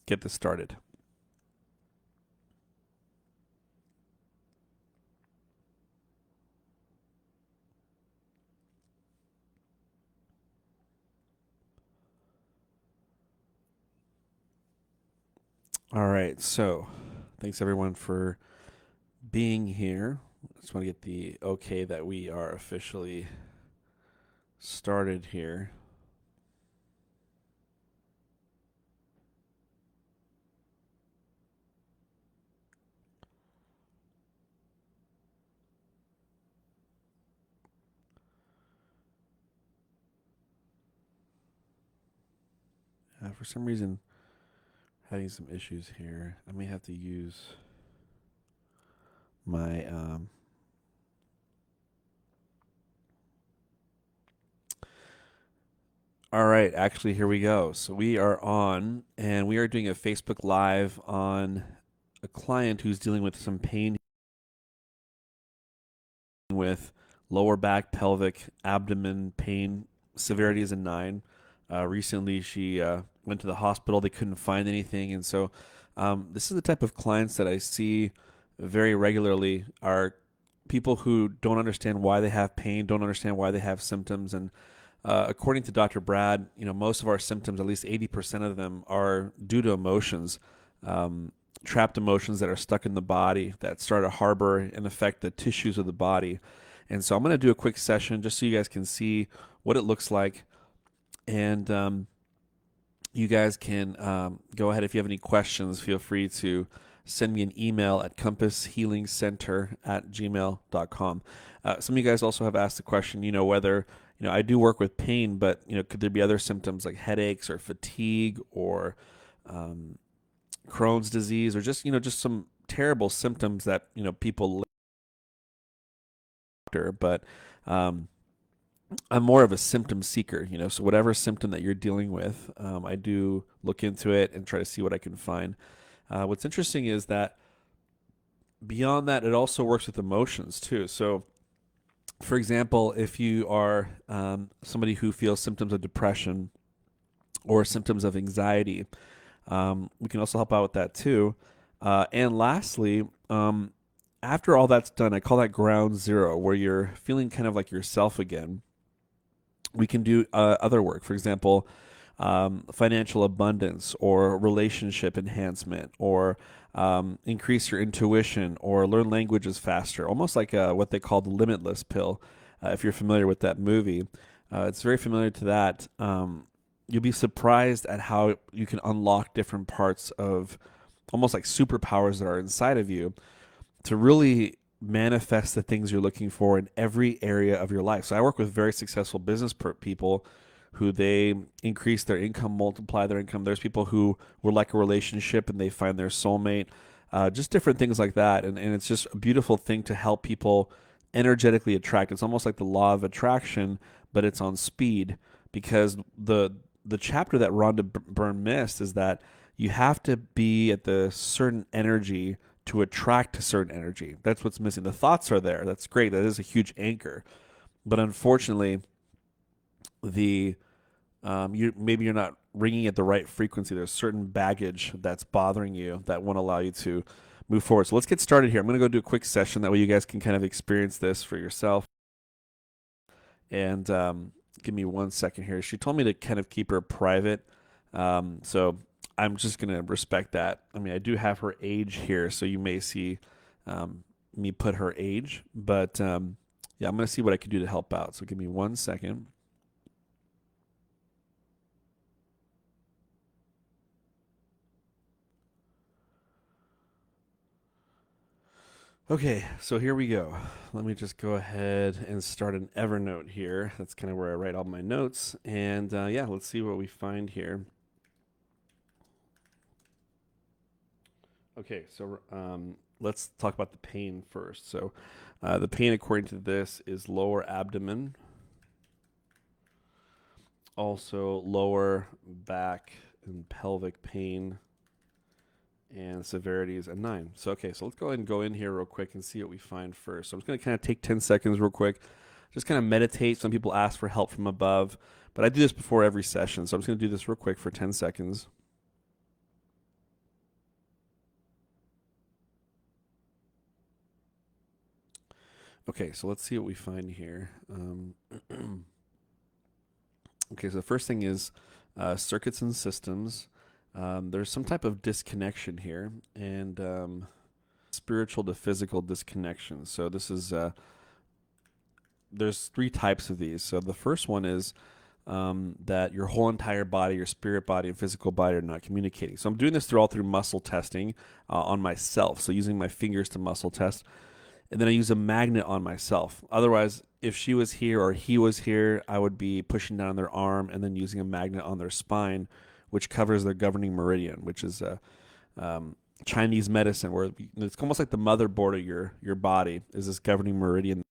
get this started. All right, so thanks everyone for being here. I just want to get the okay that we are officially started here. For some reason, having some issues here. I may have to use my all right, actually here we go. So we are on and we are doing a Facebook live on a client who's dealing with some pain with lower back, pelvic, abdomen pain. Severity is a 9. Recently, she went to the hospital. They couldn't find anything, and so this is the type of clients that I see very regularly. Are people who don't understand why they have pain, don't understand why they have symptoms, and according to Dr. Brad, most of our symptoms, at least 80% of them, are due to emotions. Trapped emotions that are stuck in the body that start to harbor and affect the tissues of the body. And so I'm going to do a quick session just so you guys can see what it looks like. And you guys can go ahead. If you have any questions, feel free to send me an email at compasshealingcenter@gmail.com. Some of you guys also have asked the question, whether, I do work with pain, but, could there be other symptoms like headaches or fatigue or Crohn's disease or just some terrible symptoms that, people doctor, but I'm more of a symptom seeker, so whatever symptom that you're dealing with, I do look into it and try to see what I can find. What's interesting is that beyond that, it also works with emotions too. So, for example, if you are somebody who feels symptoms of depression or symptoms of anxiety, we can also help out with that too. And lastly, after all that's done, I call that ground zero, where you're feeling kind of like yourself again. We can do other work. For example, financial abundance or relationship enhancement or increase your intuition or learn languages faster, almost like what they call the limitless pill. If you're familiar with that movie, it's very familiar to that. You'll be surprised at how you can unlock different parts of almost like superpowers that are inside of you to really manifest the things you're looking for in every area of your life. So I work with very successful business people who they increase their income, multiply their income. There's people who would like a relationship and they find their soulmate, just different things like that. And it's just a beautiful thing to help people energetically attract. It's almost like the law of attraction, but it's on speed because the chapter that Rhonda Byrne missed is that you have to be at the certain energy to attract a certain energy. That's what's missing. The thoughts are there. That's great. That is a huge anchor. But unfortunately, the maybe you're not ringing at the right frequency. There's certain baggage that's bothering you that won't allow you to move forward. So let's get started here. I'm going to go do a quick session. That way you guys can kind of experience this for yourself. And give me 1 second here. She told me to kind of keep her private. So I'm just going to respect that. I mean, I do have her age here, so you may see me put her age. But yeah, I'm going to see what I can do to help out. So give me 1 second. Okay, so here we go. Let me just go ahead and start an Evernote here. That's kind of where I write all my notes. And yeah, let's see what we find here. Okay, so let's talk about the pain first. So the pain, according to this, is lower abdomen, also lower back and pelvic pain, and severity is a 9. So, okay, so let's go ahead and go in here real quick and see what we find first. So I'm just going to kind of take 10 seconds real quick, just kind of meditate. Some people ask for help from above, but I do this before every session. So I'm just going to do this real quick for 10 seconds. Okay, so let's see what we find here. Okay, so the first thing is circuits and systems. There's some type of disconnection here, and spiritual to physical disconnection. So this is there's three types of these. So the first one is that your whole entire body, your spirit body and physical body are not communicating. So I'm doing this through muscle testing on myself. So using my fingers to muscle test, and then I use a magnet on myself. Otherwise, if she was here or he was here, I would be pushing down their arm and then using a magnet on their spine, which covers their governing meridian, which is Chinese medicine, where it's almost like the motherboard of your body is this governing meridian that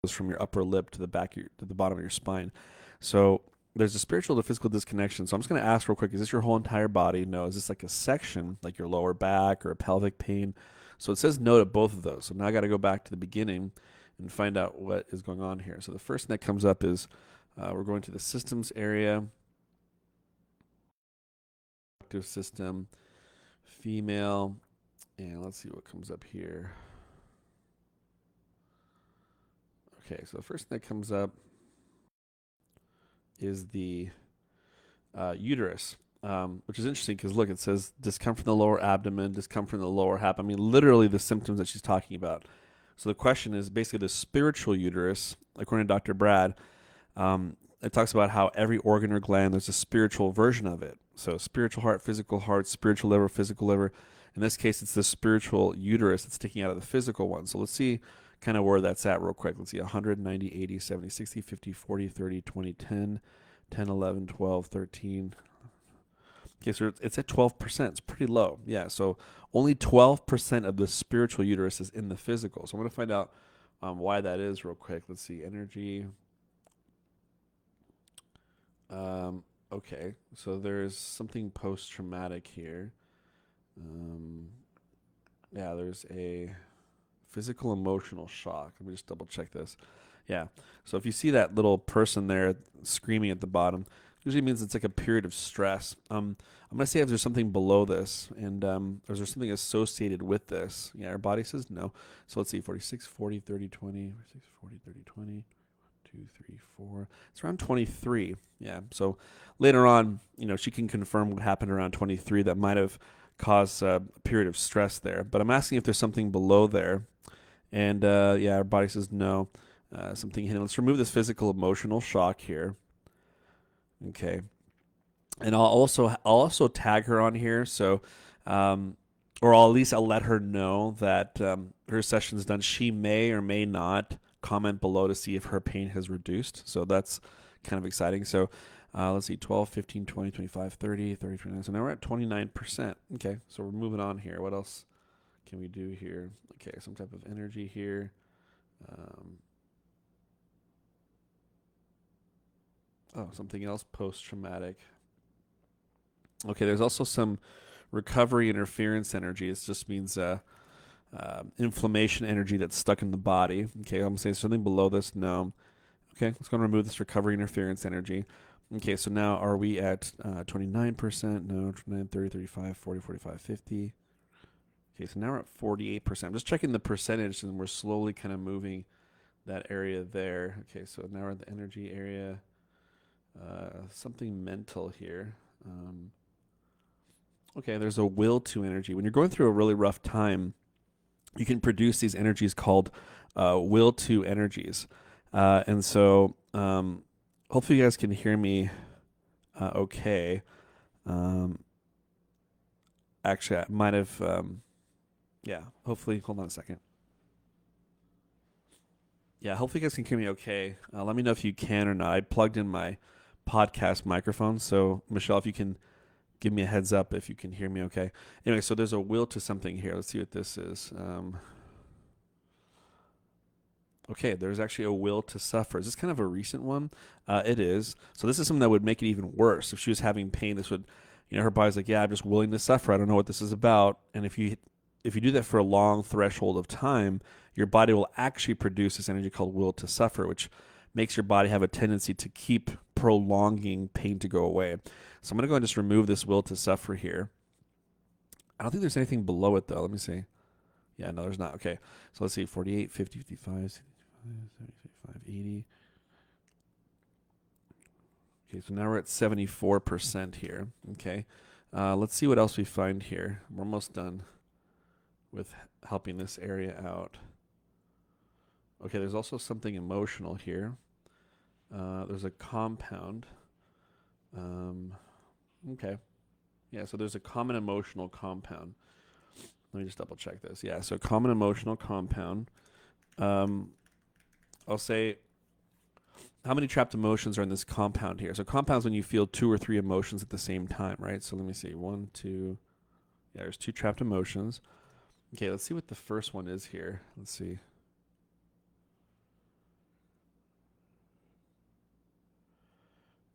goes from your upper lip to the to the bottom of your spine. So there's a spiritual to physical disconnection. So I'm just going to ask real quick: is this your whole entire body? No. Is this like a section, like your lower back or a pelvic pain? So it says no to both of those. So now I got to go back to the beginning and find out what is going on here. So the first thing that comes up is we're going to the systems area, active system, female, and let's see what comes up here. Okay, so the first thing that comes up is the uterus, which is interesting because look, it says discomfort in the lower abdomen, discomfort in the lower half. I mean, literally the symptoms that she's talking about. So the question is basically the spiritual uterus, according to Dr. Brad. It talks about how every organ or gland, there's a spiritual version of it. So spiritual heart, spiritual liver, physical liver. In this case, it's the spiritual uterus that's sticking out of the physical one. So let's see kind of where that's at real quick. Let's see, 100, 90, 80, 70, 60, 50, 40, 30, 20, 10, 10, 11, 12, 13. Okay, so it's at 12%. It's pretty low. Yeah, so only 12% of the spiritual uterus is in the physical. So I'm going to find out why that is real quick. Let's see, energy. Okay, so there's something post-traumatic here. Yeah, there's a physical emotional shock. Let me just double check this. Yeah, so if you see that little person there screaming at the bottom, usually means it's like a period of stress. I'm gonna say if there's something below this, and is there something associated with this? Yeah, our body says no. So let's see, 46, 40, 30, 20, 46, 40, 30, 20. 2, 3, 4. It's around 23. Yeah. So later on, she can confirm what happened around 23 that might have caused a period of stress there. But I'm asking if there's something below there. And yeah, our body says no. Something hidden. Let's remove this physical emotional shock here. Okay. And I'll also tag her on here. So, or at least I'll let her know that her session's done. She may or may not comment below to see if her pain has reduced. So that's kind of exciting. So let's see, 12, 15, 20, 25, 30, 30, 29. So now we're at 29%. Okay, so we're moving on here. What else can we do here? Okay, some type of energy here. Something else post-traumatic. Okay, there's also some recovery interference energy. It just means inflammation energy that's stuck in the body. Okay, I'm going to say something below this. No. Okay, let's go and remove this recovery interference energy. Okay, so now are we at 29%? No, 29, 30, 35, 40, 45, 50. Okay, so now we're at 48%. I'm just checking the percentage, and we're slowly kind of moving that area there. Okay, so now we're at the energy area. Something mental here. Okay, there's a will to energy. When you're going through a really rough time, you can produce these energies called will to energies. And so hopefully you guys can hear me okay. Actually, I might have, yeah, hopefully, hold on a second. Yeah, hopefully you guys can hear me okay. Let me know if you can or not. I plugged in my podcast microphone. So, Michelle, if you can give me a heads up if you can hear me okay. Anyway, so there's a will to something here. Let's see what this is. Okay, there's actually a will to suffer. Is this kind of a recent one? It is. So this is something that would make it even worse. If she was having pain, this would, her body's like, yeah, I'm just willing to suffer. I don't know what this is about. And if you do that for a long threshold of time, your body will actually produce this energy called will to suffer, which makes your body have a tendency to keep prolonging pain to go away. So I'm going to go and just remove this will to suffer here. I don't think there's anything below it, though. Let me see. Yeah, no, there's not. Okay. So let's see, 48, 50, 55, 65, 70, 75, 80. Okay, so now we're at 74% here. Okay. Let's see what else we find here. We're almost done with helping this area out. Okay, there's also something emotional here. There's a compound. Um, okay. Yeah, so there's a common emotional compound. Let me just double check this. Yeah, so common emotional compound. Um, I'll say how many trapped emotions are in this compound here. So compounds when you feel two or three emotions at the same time, right? So let me see. One, two. Yeah, there's two trapped emotions. Okay, let's see what the first one is here. Let's see.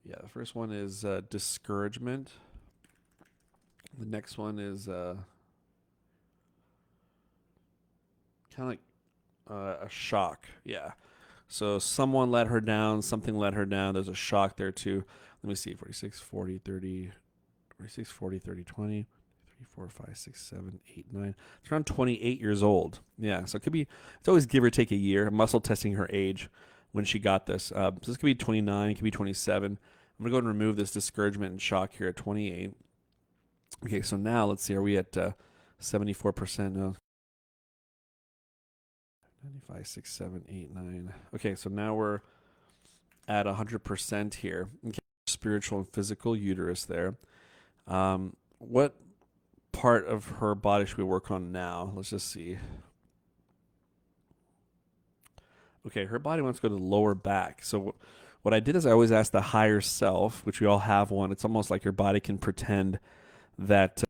Yeah, the first one is discouragement. The next one is kind of like a shock. Yeah. So someone let her down, something let her down. There's a shock there too. Let me see. 46, 40, 30, 46, 40, 30, 20, 3, 4, 5, 6, 7, 8, 9. It's around 28 years old. Yeah. So it could be, it's always give or take a year. Muscle testing her age when she got this. So this could be 29, it could be 27. I'm going to go and remove this discouragement and shock here at 28. Okay. So now let's see. Are we at 74%? No. 95, 6, 7, 8, 9. Okay, so now we're at 100% here. Okay, spiritual and physical uterus there. What part of her body should we work on now? Let's just see. Okay, her body wants to go to the lower back. So what I did is I always ask the higher self, which we all have one. It's almost like your body can pretend that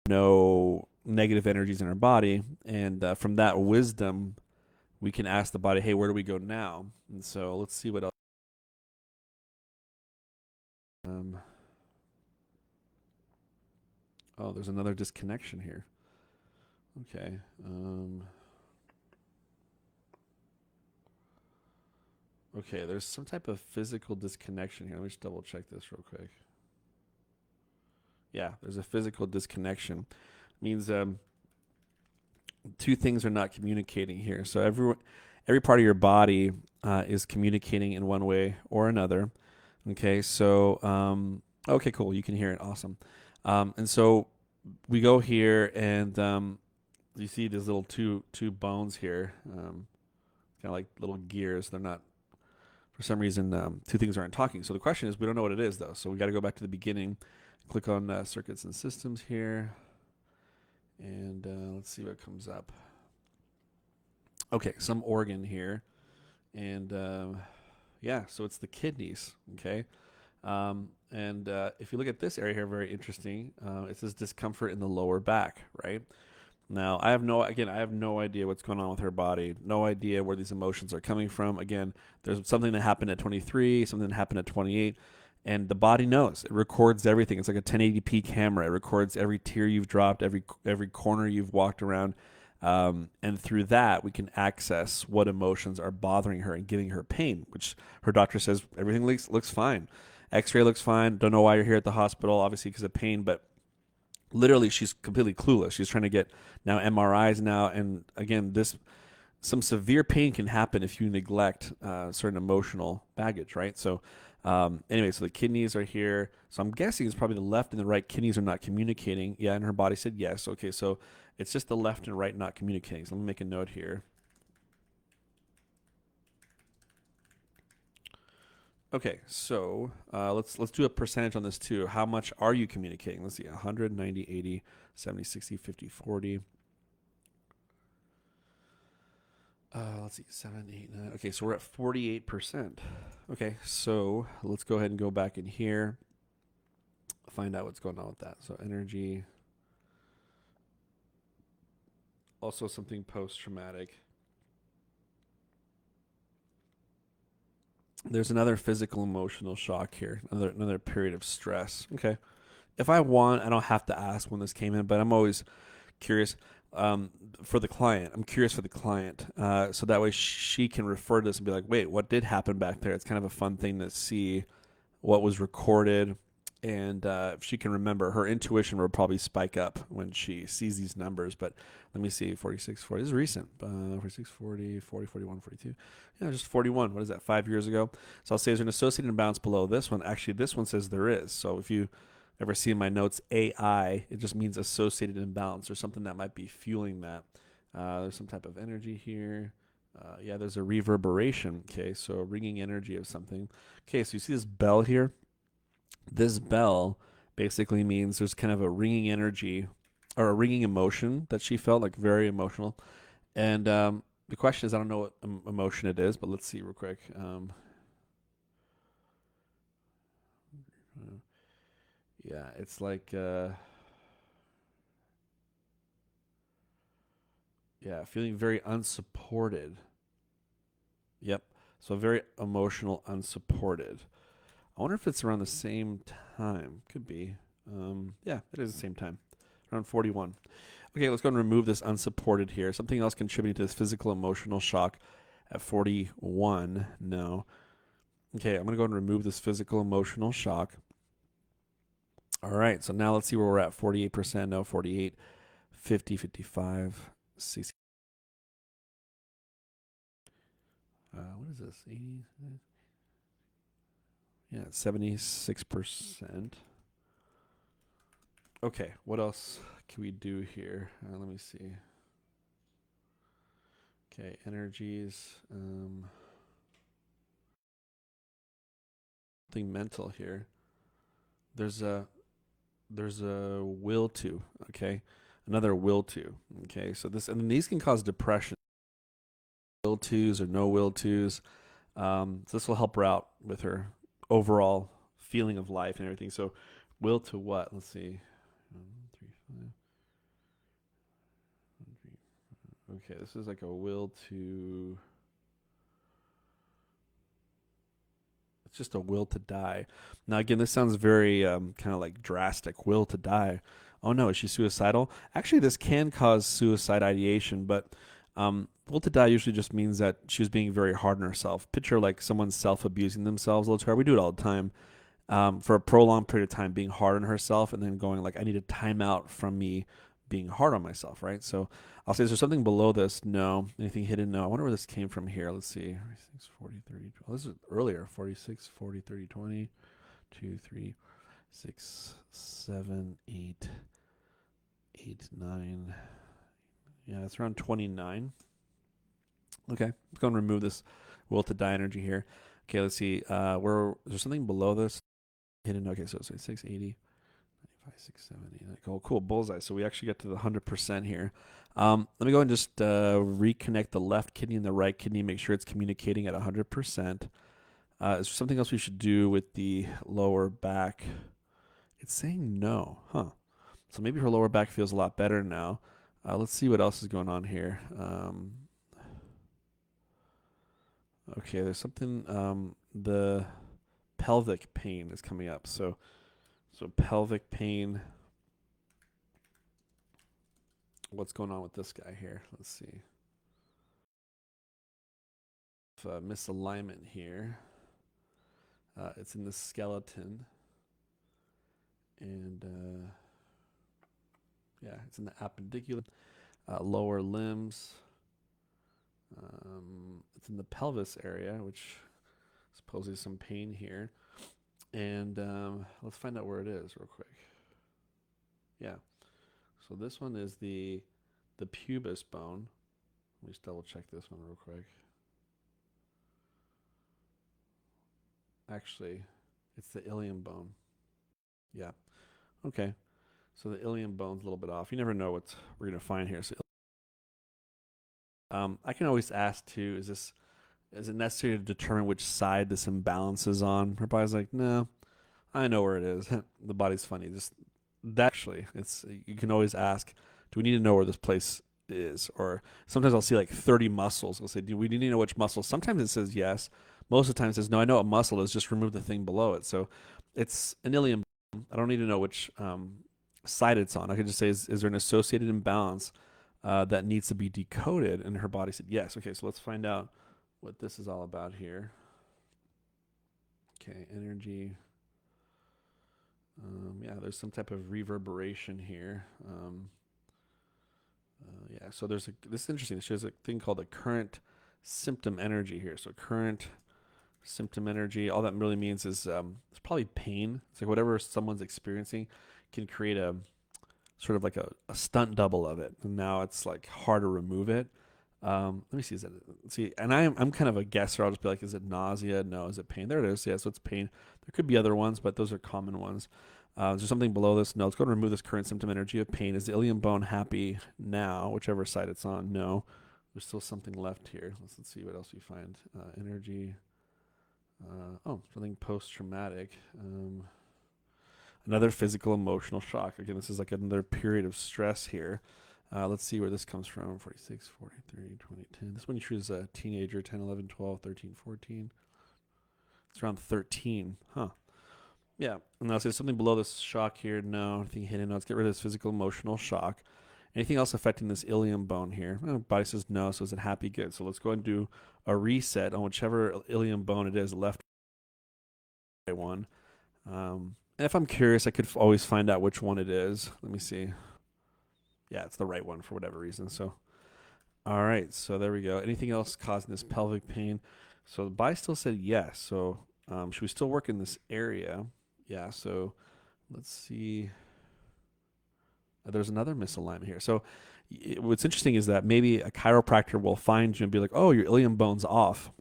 no negative energies in our body, and from that wisdom, we can ask the body, "Hey, where do we go now?" And so let's see what else. Um, oh, there's another disconnection here. Okay. Okay, there's some type of physical disconnection here. Let me just double check this real quick. Yeah, there's a physical disconnection. It means two things are not communicating here. So every part of your body is communicating in one way or another. Okay, so okay, cool. You can hear it. Awesome. And so we go here, and you see these little two bones here, kind of like little gears. They're not, for some reason, two things aren't talking. So the question is, we don't know what it is though. So we got to go back to the beginning. Click on circuits and systems here, and let's see what comes up. Okay, some organ here, and yeah, so it's the kidneys. Okay, and if you look at this area here, very interesting. It says discomfort in the lower back, right? Now, I have no idea what's going on with her body. No idea where these emotions are coming from. Again, there's something that happened at 23, something that happened at 28, and the body knows. It records everything. It's like a 1080p camera. It records every tear you've dropped, every corner you've walked around, and through that, we can access what emotions are bothering her and giving her pain. Which her doctor says everything looks fine. X-ray looks fine. Don't know why you're here at the hospital, obviously because of pain, but literally she's completely clueless. She's trying to get now MRIs now, and again, this some severe pain can happen if you neglect certain emotional baggage, right? So anyway, so the kidneys are here. So I'm guessing it's probably the left and the right kidneys are not communicating. Yeah, and her body said yes. Okay, so it's just the left and right not communicating. So let me make a note here. Okay, so let's do a percentage on this too. How much are you communicating? Let's see, 100, 90, 80, 70, 60, 50, 40. Let's see, 7, 8, 9. Okay, so we're at 48%. Okay, so let's go ahead and go back in here, find out what's going on with that. So energy, also something post-traumatic. There's another physical emotional shock here, another period of stress. Okay, if I want, I don't have to ask when this came in, but I'm always curious for the client. I'm curious for the client, so that way she can refer to this and be like, "Wait, what did happen back there?" It's kind of a fun thing to see what was recorded, And if she can remember, her intuition will probably spike up when she sees these numbers. But let me see, 46, 40, this is recent. 46, 40, 40, 41, 42. Yeah, just 41. What is that, 5 years ago? So I'll say there's an associated imbalance below this one. Actually, this one says there is. So if you ever see in my notes AI, it just means associated imbalance or something that might be fueling that. There's some type of energy here. Yeah, there's a reverberation. Okay, so ringing energy of something. Okay, so you see this bell here? This bell basically means there's kind of a ringing energy or a ringing emotion that she felt, like very emotional. And the question is, I don't know what emotion it is, but let's see real quick. Yeah, it's like, yeah, feeling very unsupported. Yep. So very emotional, unsupported. I wonder if it's around the same time. Could be. Yeah, it is the same time. Around 41. Okay, let's go and remove this unsupported here. Something else contributing to this physical emotional shock at 41. No. Okay, I'm going to go and remove this physical emotional shock. All right, so now let's see where we're at. 48%, no, 48, 50, 55, 60. What is this? 80? Yeah, 76%. Okay, what else can we do here? Let me see. Okay, energies. Something mental here. There's a will to. Okay, another will to. Okay, so this, and then these can cause depression. Will tos or no will tos. So this will help her out with her overall feeling of life and everything. So will to what? Let's see. 1, 3, 5. Okay, this is like a will to. It's just a will to die. Now, again, this sounds very kind of like drastic. Will to die. Oh no, is she suicidal? Actually, this can cause suicide ideation, but will to die usually just means that she was being very hard on herself. Picture like someone self abusing themselves a little too hard. We do it all the time. For a prolonged period of time, being hard on herself and then going like, I need a timeout from me being hard on myself, right? So I'll say, is there something below this? No. Anything hidden? No. I wonder where this came from here. Let's see. 46, 40, 30. Oh, this is earlier. 46, 40, 30, 20, 2, 3, 6, 7, 8, 8, 9. Yeah, it's around 29. Okay. Let's go and remove this will to die energy here. Okay, let's see. Where is there something below this? Hidden. Okay, so it's 680. 5, 6, 7, 8. Oh, cool. Bullseye. So we actually get to the 100% here. Let me go and just reconnect the left kidney and the right kidney, make sure it's communicating at 100%. Is there something else we should do with the lower back? It's saying no. Huh. So maybe her lower back feels a lot better now. Let's see what else is going on here. Okay, there's something. The pelvic pain is coming up. So pelvic pain. What's going on with this guy here? Let's see. Misalignment here. It's in the skeleton. And yeah, it's in the appendicular. Lower limbs. It's in the pelvis area, which supposes some pain here. And let's find out where it is real quick. Yeah. So this one is the pubis bone. Let me just double check this one real quick. Actually, it's the ilium bone. Yeah. Okay. So the ilium bone's a little bit off. You never know what we're gonna find here. So, I can always ask too: is it necessary to determine which side this imbalance is on? Her body's like, no, I know where it is. The body's funny. Just that actually, it's you can always ask: do we need to know where this place is? Or sometimes I'll see like 30 muscles. I'll say, do we need to know which muscles? Sometimes it says yes. Most of the time it says no. I know what muscle is. Just remove the thing below it. So it's an ilium. I don't need to know which side it's on. I could just say, is there an associated imbalance that needs to be decoded? And her body said yes. Okay, so let's find out what this is all about here. Okay, energy. Yeah, there's some type of reverberation here. Yeah, so this is interesting. It shows a thing called the current symptom energy here. So current symptom energy. All that really means is it's probably pain. It's like whatever someone's experiencing can create a sort of like a stunt double of it. And now it's like hard to remove it. Let me see. And I'm kind of a guesser. I'll just be like, is it nausea? No. Is it pain? There it is. Yeah, so it's pain. There could be other ones, but those are common ones. Is there something below this? No. Let's go and remove this current symptom energy of pain. Is the ilium bone happy now? Whichever side it's on. No. There's still something left here. Let's see what else we find. Energy. Something post-traumatic. Another physical emotional shock. Again, this is like another period of stress here. Let's see where this comes from. 46, 40, 30, 20, 10. This one you choose a teenager, 10, 11, 12, 13, 14. It's around 13. Huh. Yeah. And I'll say something below this shock here. No. Anything hidden? No. Let's get rid of this physical emotional shock. Anything else affecting this ilium bone here? Body says no. So is it happy? Good. So let's go and do a reset on whichever ilium bone it is, left or right one. And if I'm curious, I could always find out which one it is. Let me see. Yeah, it's the right one for whatever reason. So, all right. So there we go. Anything else causing this pelvic pain? So the body still said yes. So should we still work in this area? Yeah. So let's see. There's another misalignment here. So what's interesting is that maybe a chiropractor will find you and be like, "Oh, your ilium bone's off.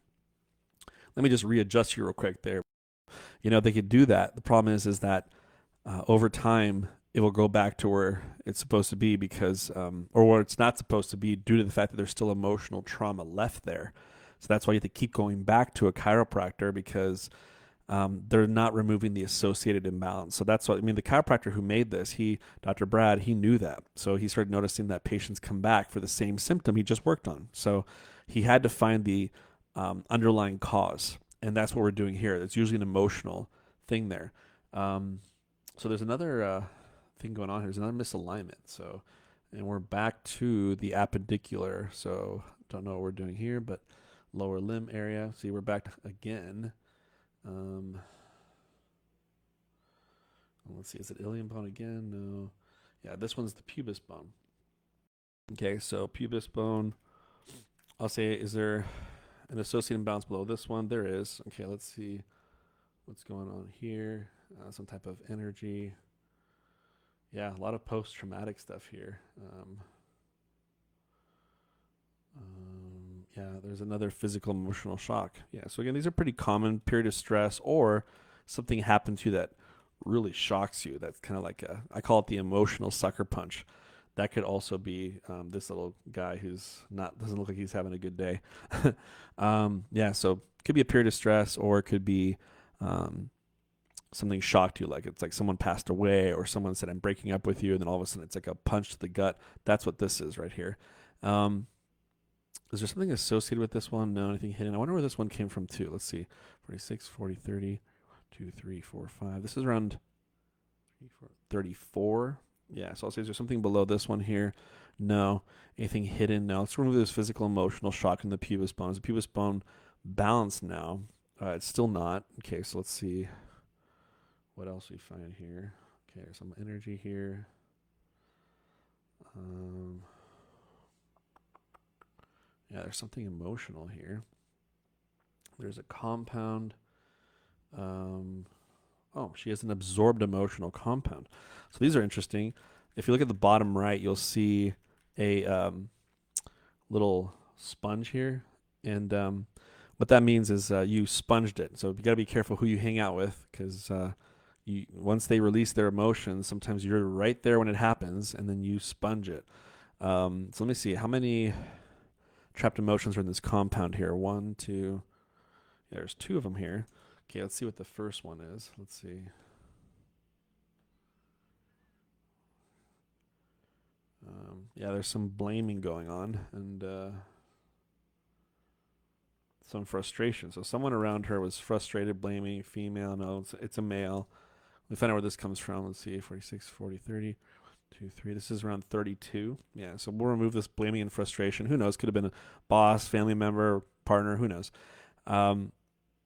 Let me just readjust you real quick there." They could do that. The problem is that over time it will go back to where it's supposed to be because, or where it's not supposed to be due to the fact that there's still emotional trauma left there. So that's why you have to keep going back to a chiropractor because they're not removing the associated imbalance. So that's what I mean. The chiropractor who made this, Dr. Brad, he knew that. So he started noticing that patients come back for the same symptom he just worked on. So he had to find the underlying cause. And that's what we're doing here. It's usually an emotional thing there. So there's another thing going on here. There's another misalignment. So, and we're back to the appendicular. So don't know what we're doing here, but lower limb area. See, we're back again. Let's see. Is it ilium bone again? No. Yeah, this one's the pubis bone. Okay, so pubis bone. I'll say, is there an associated imbalance below this one? There is. Okay, let's see what's going on here. Some type of energy. Yeah, a lot of post-traumatic stuff here. Yeah, there's another physical emotional shock. Yeah, so again, these are pretty common. Period of stress or something happened to you that really shocks you. That's kind of like I call it the emotional sucker punch. That could also be this little guy who's not doesn't look like he's having a good day. Yeah, so it could be a period of stress or it could be something shocked you, like it's like someone passed away or someone said I'm breaking up with you, and then all of a sudden it's like a punch to the gut. That's what this is right here. Is there something associated with this one? No, anything hidden? I wonder where this one came from too. Let's see. 46, 40, 30, 2, 3, 4, 5. This is around 34. Yeah, so I'll say, is there something below this one here? No. Anything hidden? No. Let's remove this physical emotional shock in the pubis bone. Is the pubis bone balanced now? It's still not. Okay, so let's see what else we find here. Okay, there's some energy here. Yeah, there's something emotional here. There's a compound. She has an absorbed emotional compound. So these are interesting. If you look at the bottom right, you'll see a little sponge here. And what that means is you sponged it. So you got to be careful who you hang out with because once they release their emotions, sometimes you're right there when it happens and then you sponge it. So let me see. How many trapped emotions are in this compound here? One, two. Yeah, there's two of them here. Okay, let's see what the first one is. Let's see. Yeah, there's some blaming going on and some frustration. So someone around her was frustrated, blaming, female. No, it's a male. We find out where this comes from. Let's see, 46, 40, 30, 2, 3. This is around 32. Yeah, so we'll remove this blaming and frustration. Who knows? Could have been a boss, family member, partner. Who knows?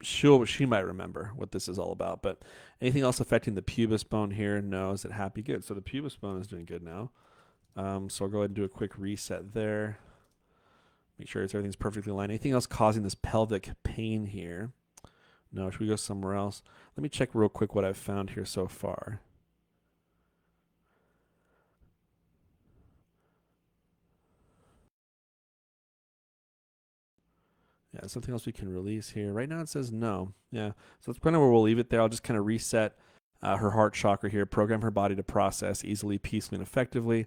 she might remember what this is all about. But anything else affecting the pubis bone here? No. Is it happy? Good. So the pubis bone is doing good now. So I'll go ahead and do a quick reset there. Make sure everything's perfectly aligned. Anything else causing this pelvic pain here? No. Should we go somewhere else? Let me check real quick what I've found here so far. Yeah, something else we can release here. Right now it says no. Yeah, so that's kind of where we'll leave it there. I'll just kind of reset her heart chakra here, program her body to process easily, peacefully, and effectively.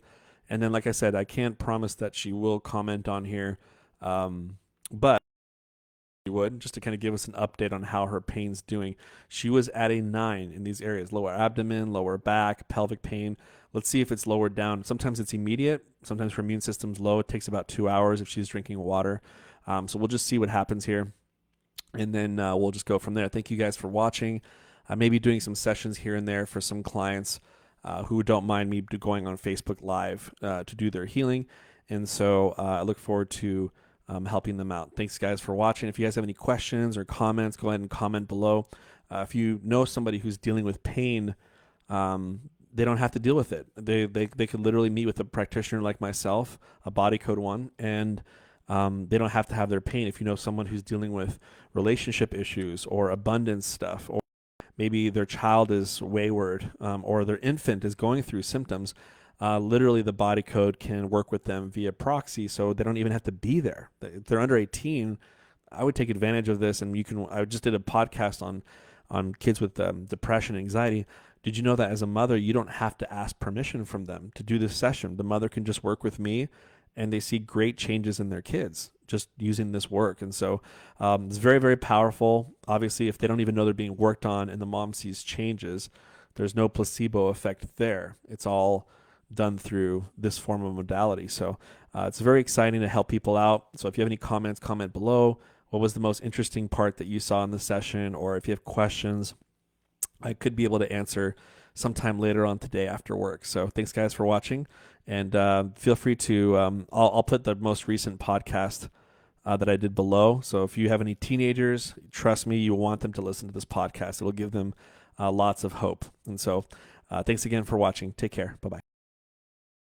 And then, like I said, I can't promise that she will comment on here, but she would, just to kind of give us an update on how her pain's doing. She was at a 9 in these areas: lower abdomen, lower back, pelvic pain. Let's see if it's lowered down. Sometimes it's immediate. Sometimes her immune system's low. It takes about 2 hours if she's drinking water. So we'll just see what happens here, and then we'll just go from there. Thank you guys for watching. I may be doing some sessions here and there for some clients who don't mind me going on Facebook Live to do their healing, and so I look forward to helping them out. Thanks, guys, for watching. If you guys have any questions or comments, go ahead and comment below. If you know somebody who's dealing with pain, they don't have to deal with it. They could literally meet with a practitioner like myself, a body code one, and they don't have to have their pain. If you know someone who's dealing with relationship issues or abundance stuff, or maybe their child is wayward, or their infant is going through symptoms, literally the body code can work with them via proxy, so they don't even have to be there. If they're under 18, I would take advantage of this. And I just did a podcast on kids with depression and anxiety. Did you know that as a mother, you don't have to ask permission from them to do this session? The mother can just work with me, and they see great changes in their kids just using this work. And so it's very, very powerful. Obviously, if they don't even know they're being worked on and the mom sees changes, there's no placebo effect there. It's all done through this form of modality. So it's very exciting to help people out. So if you have any comments, comment below. What was the most interesting part that you saw in the session? Or if you have questions, I could be able to answer sometime later on today after work. So thanks, guys, for watching. And feel free to, I'll put the most recent podcast that I did below. So if you have any teenagers, trust me, you want them to listen to this podcast. It'll give them lots of hope. And so thanks again for watching. Take care. Bye-bye.